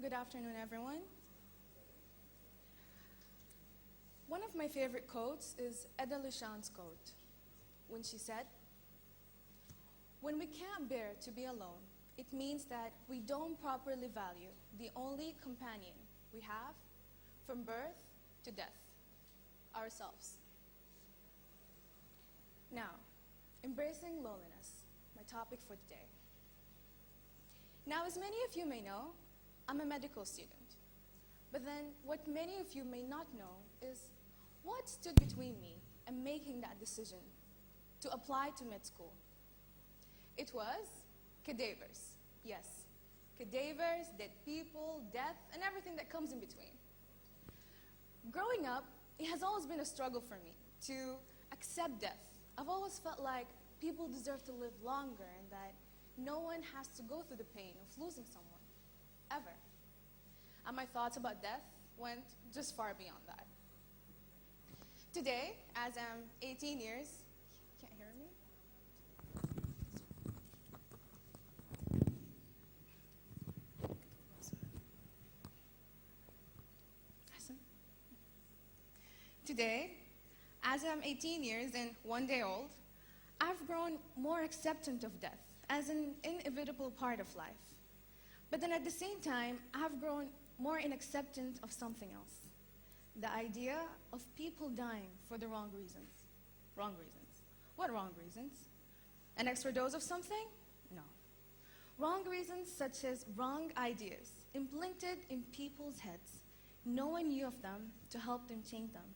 Good afternoon, everyone. One of my favorite quotes is Ada Lushan's quote, when she said, "When we can't bear to be alone, it means that we don't properly value the only companion we have from birth to death, ourselves." Now, embracing loneliness, my topic for today. Now, as many of you may know, I'm a medical student. But then what many of you may not know is what stood between me and making that decision to apply to med school. It was cadavers. Yes, cadavers, dead people, death, and everything that comes in between. Growing up, it has always been a struggle for me to accept death. I've always felt like people deserve to live longer and that no one has to go through the pain of losing someone, ever. And my thoughts about death went just far beyond that. Today, as I'm 18 years, can't hear me? Today, as I'm 18 years and 1 day old, I've grown more acceptant of death as an inevitable part of life. But then at the same time, I've grown more in acceptance of something else. The idea of people dying for the wrong reasons. Wrong reasons. What wrong reasons? An extra dose of something? No. Wrong reasons such as wrong ideas implanted in people's heads. No one knew of them to help them change them.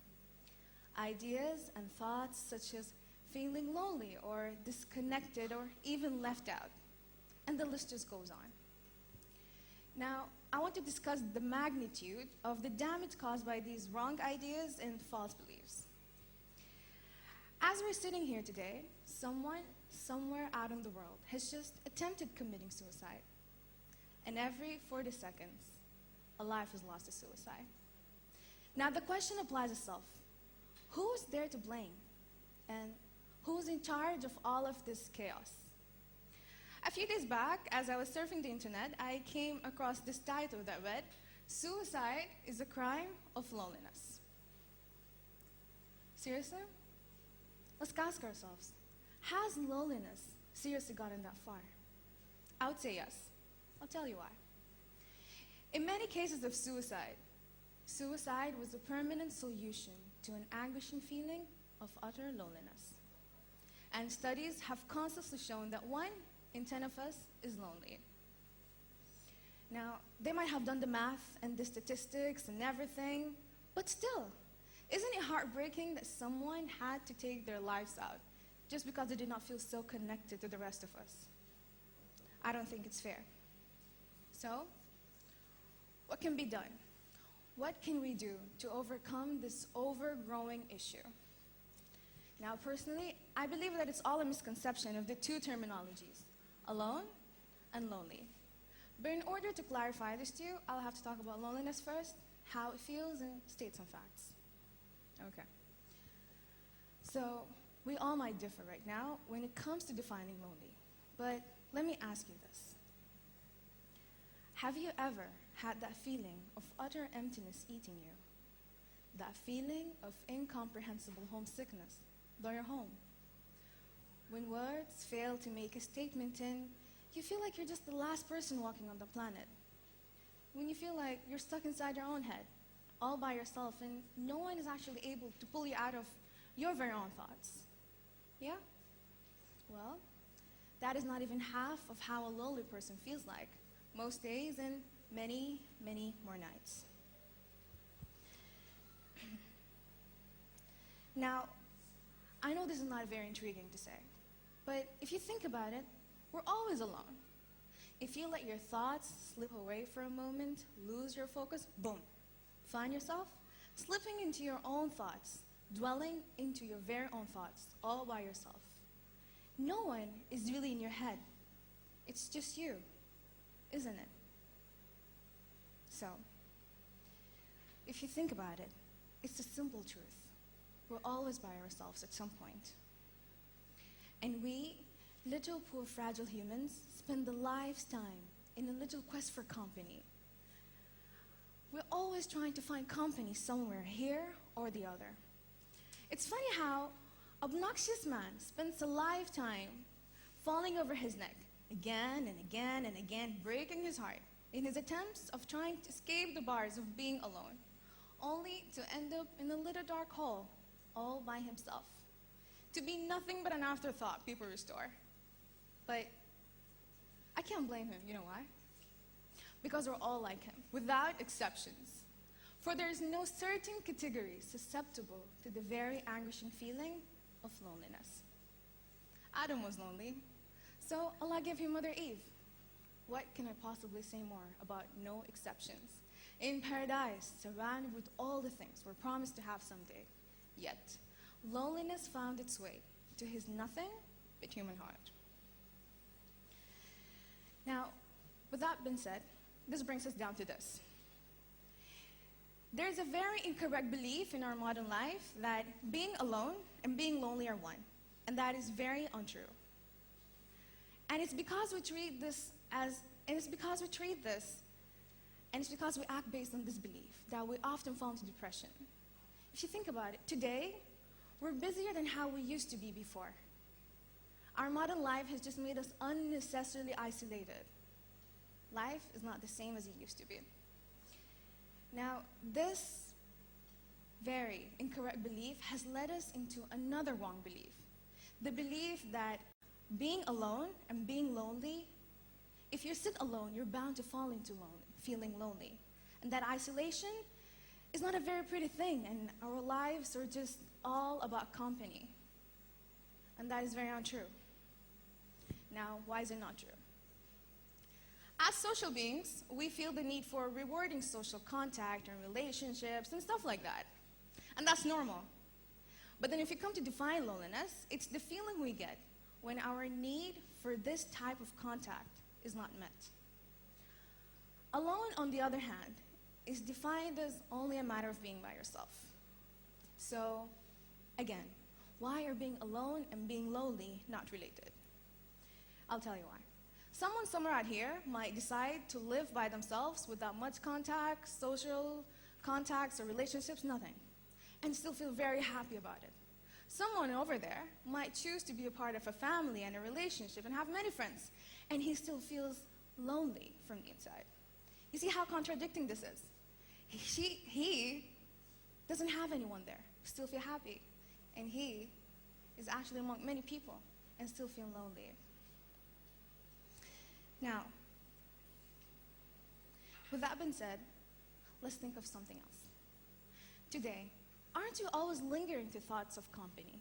Ideas and thoughts such as feeling lonely or disconnected or even left out. And the list just goes on. Now, I want to discuss the magnitude of the damage caused by these wrong ideas and false beliefs. As we're sitting here today, someone somewhere out in the world has just attempted committing suicide. And every 40 seconds, a life is lost to suicide. Now, the question applies itself. Who's there to blame? And who's in charge of all of this chaos? A few days back, as I was surfing the internet, I came across this title that read, "Suicide is a crime of loneliness." Seriously? Let's ask ourselves, has loneliness seriously gotten that far? I would say yes. I'll tell you why. In many cases of suicide, suicide was a permanent solution to an anguishing feeling of utter loneliness. And studies have constantly shown that 1 in 10 of us is lonely. Now, they might have done the math and the statistics and everything, but still, isn't it heartbreaking that someone had to take their lives out just because they did not feel so connected to the rest of us? I don't think it's fair. So, what can be done? What can we do to overcome this overgrowing issue? Now, personally, I believe that it's all a misconception of the two terminologies, alone and lonely. But in order to clarify this to you, I'll have to talk about loneliness first, how it feels, and state some facts. Okay. So, we all might differ right now when it comes to defining lonely. But let me ask you this. Have you ever had that feeling of utter emptiness eating you? That feeling of incomprehensible homesickness by your home? When words fail to make a statement and you feel like you're just the last person walking on the planet. When you feel like you're stuck inside your own head, all by yourself, and no one is actually able to pull you out of your very own thoughts. Yeah? Well, that is not even half of how a lonely person feels like, most days and many, many more nights. Now, I know this is not very intriguing to say, but if you think about it, we're always alone. If you let your thoughts slip away for a moment, lose your focus, boom, find yourself slipping into your own thoughts, dwelling into your very own thoughts, all by yourself. No one is really in your head. It's just you, isn't it? So, if you think about it, it's a simple truth. We're always by ourselves at some point. And we, little poor fragile humans, spend the life's time in a little quest for company. we're always trying to find company somewhere, here or the other. It's funny how obnoxious man spends a lifetime falling over his neck again and again and again, breaking his heart in his attempts of trying to escape the bars of being alone, only to end up in a little dark hole all by himself, to be nothing but an afterthought people restore. But I can't blame him, you know why? Because we're all like him, without exceptions. For there is no certain category susceptible to the very anguishing feeling of loneliness. Adam was lonely, so Allah gave him Mother Eve. What can I possibly say more about no exceptions? In paradise, surrounded with all the things we're promised to have someday. Yet, loneliness found its way to his nothing but human heart. Now, with that being said, this brings us down to this. There's a very incorrect belief in our modern life that being alone and being lonely are one, and that is very untrue. And it's because we treat this and it's because we act based on this belief that we often fall into depression. If you think about it, today, we're busier than how we used to be before. Our modern life has just made us unnecessarily isolated. Life is not the same as it used to be. Now, this very incorrect belief has led us into another wrong belief. The belief that being alone and being lonely, if you sit alone, you're bound to fall into feeling lonely. And that isolation is not a very pretty thing, and our lives are just all about company. And that is very untrue. Now, why is it not true? As social beings, we feel the need for rewarding social contact and relationships and stuff like that. And that's normal. But then if you come to define loneliness, it's the feeling we get when our need for this type of contact is not met. Alone, on the other hand, is defined as only a matter of being by yourself. So, again, why are being alone and being lonely not related? I'll tell you why. Someone somewhere out here might decide to live by themselves without much contact, social contacts or relationships, nothing, and still feel very happy about it. Someone over there might choose to be a part of a family and a relationship and have many friends, and he still feels lonely from the inside. You see how contradicting this is? He doesn't have anyone there, still feel happy, and he is actually among many people and still feel lonely. Now, with that being said, let's think of something else. Today, aren't you always lingering to thoughts of company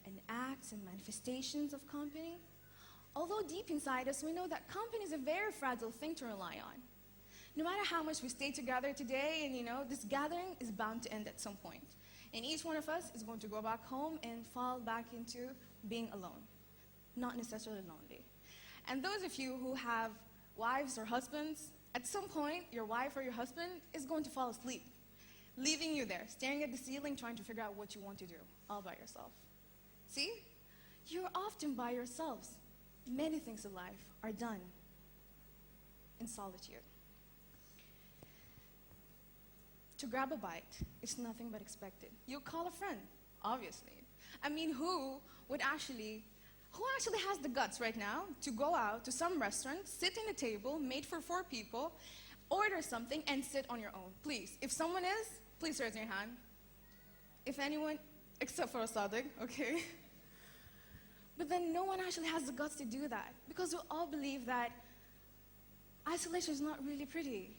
and acts and manifestations of company? Although deep inside us, we know that company is a very fragile thing to rely on. No matter how much we stay together today, and this gathering is bound to end at some point. And each one of us is going to go back home and fall back into being alone, not necessarily lonely. And those of you who have wives or husbands, at some point, your wife or your husband is going to fall asleep, leaving you there, staring at the ceiling, trying to figure out what you want to do, all by yourself. See? You're often by yourselves. Many things in life are done in solitude. To grab a bite is nothing but expected. You'll call a friend, obviously. I mean, who actually has the guts right now to go out to some restaurant, sit in a table made for 4 people, order something, and sit on your own? Please, if someone is, please raise your hand. If anyone, except for Sadiq, okay? But then no one actually has the guts to do that, because we all believe that isolation is not really pretty.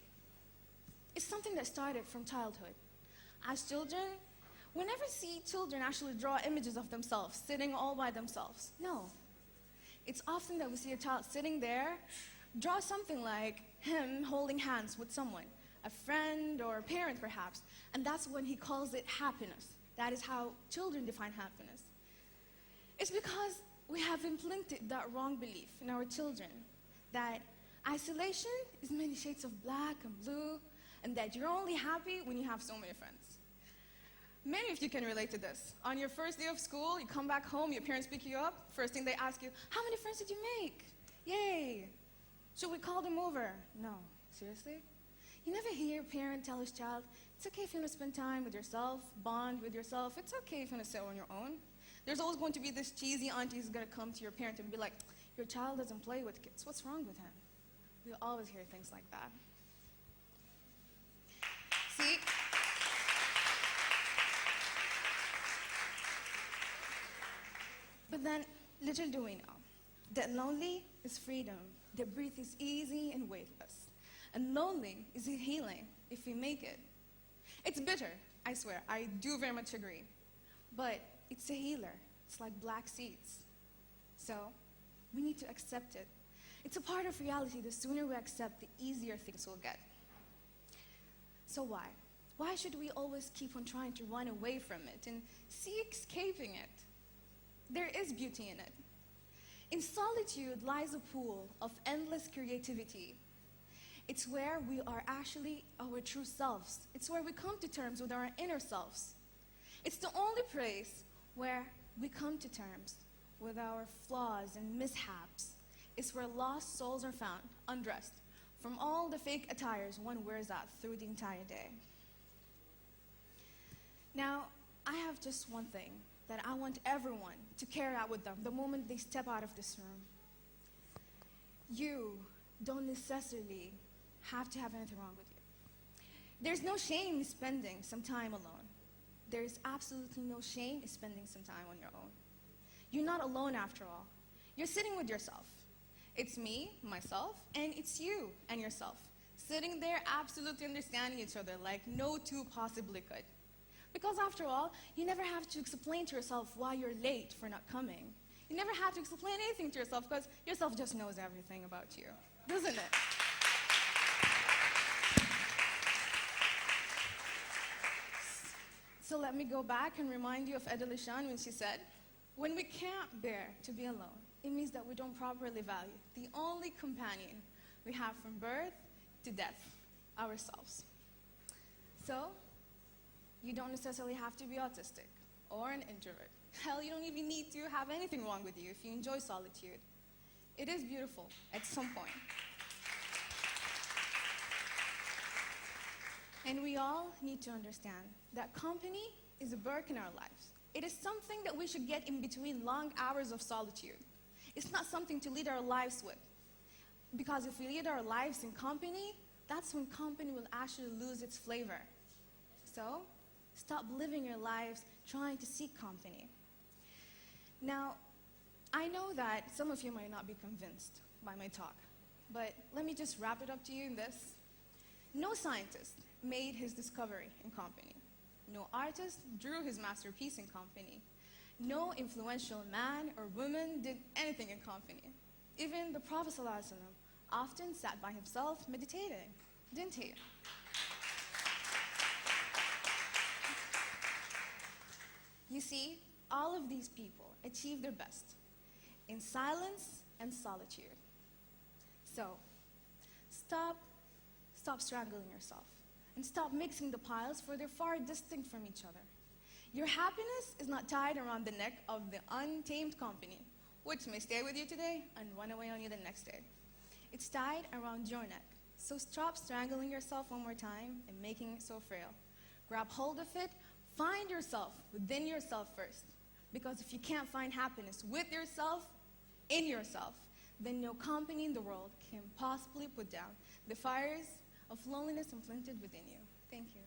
It's something that started from childhood. As children, we never see children actually draw images of themselves, sitting all by themselves. No. It's often that we see a child sitting there, draw something like him holding hands with someone, a friend or a parent perhaps, and that's when he calls it happiness. That is how children define happiness. It's because we have implanted that wrong belief in our children that isolation is many shades of black and blue, and that you're only happy when you have so many friends. Many of you can relate to this. On your first day of school, you come back home, your parents pick you up, first thing they ask you, how many friends did you make? Yay! Should we call them over? No, seriously? You never hear a parent tell his child, it's okay if you want to spend time with yourself, bond with yourself. It's okay if you want to sit on your own. There's always going to be this cheesy auntie who's going to come to your parent and be like, your child doesn't play with kids. What's wrong with him? We always hear things like that. See? But then, little do we know that lonely is freedom, that breathe is easy and weightless. And lonely is healing if we make it. It's bitter, I swear, I do very much agree. But it's a healer. It's like black seeds. So, we need to accept it. It's a part of reality. The sooner we accept, the easier things will get. So why? Why should we always keep on trying to run away from it and seek escaping it? There is beauty in it. In solitude lies a pool of endless creativity. It's where we are actually our true selves. It's where we come to terms with our inner selves. It's the only place where we come to terms with our flaws and mishaps. It's where lost souls are found, undressed, from all the fake attires one wears out through the entire day. Now, I have just one thing that I want everyone to carry out with them the moment they step out of this room. You don't necessarily have to have anything wrong with you. There's no shame in spending some time alone. There's absolutely no shame in spending some time on your own. You're not alone after all. You're sitting with yourself. It's me, myself, and it's you and yourself. Sitting there absolutely understanding each other like no two possibly could. Because after all, you never have to explain to yourself why you're late for not coming. You never have to explain anything to yourself because yourself just knows everything about you, doesn't it? So let me go back and remind you of Ada Lishan when she said, when we can't bear to be alone, it means that we don't properly value the only companion we have from birth to death, ourselves. So, you don't necessarily have to be autistic or an introvert. Hell, you don't even need to have anything wrong with you if you enjoy solitude. It is beautiful at some point. And we all need to understand that company is a perk in our lives. It is something that we should get in between long hours of solitude. It's not something to lead our lives with. Because if we lead our lives in company, that's when company will actually lose its flavor. So, stop living your lives trying to seek company. Now, I know that some of you might not be convinced by my talk, but let me just wrap it up to you in this. No scientist made his discovery in company. No artist drew his masterpiece in company. No influential man or woman did anything in company. Even the Prophet ﷺ often sat by himself meditating, didn't he? You see, all of these people achieve their best in silence and solitude. So, stop strangling yourself and stop mixing the piles, for they're far distinct from each other. Your happiness is not tied around the neck of the untamed company, which may stay with you today and run away on you the next day. It's tied around your neck. So stop strangling yourself one more time and making it so frail. Grab hold of it. Find yourself within yourself first. Because if you can't find happiness with yourself, in yourself, then no company in the world can possibly put down the fires of loneliness implanted within you. Thank you.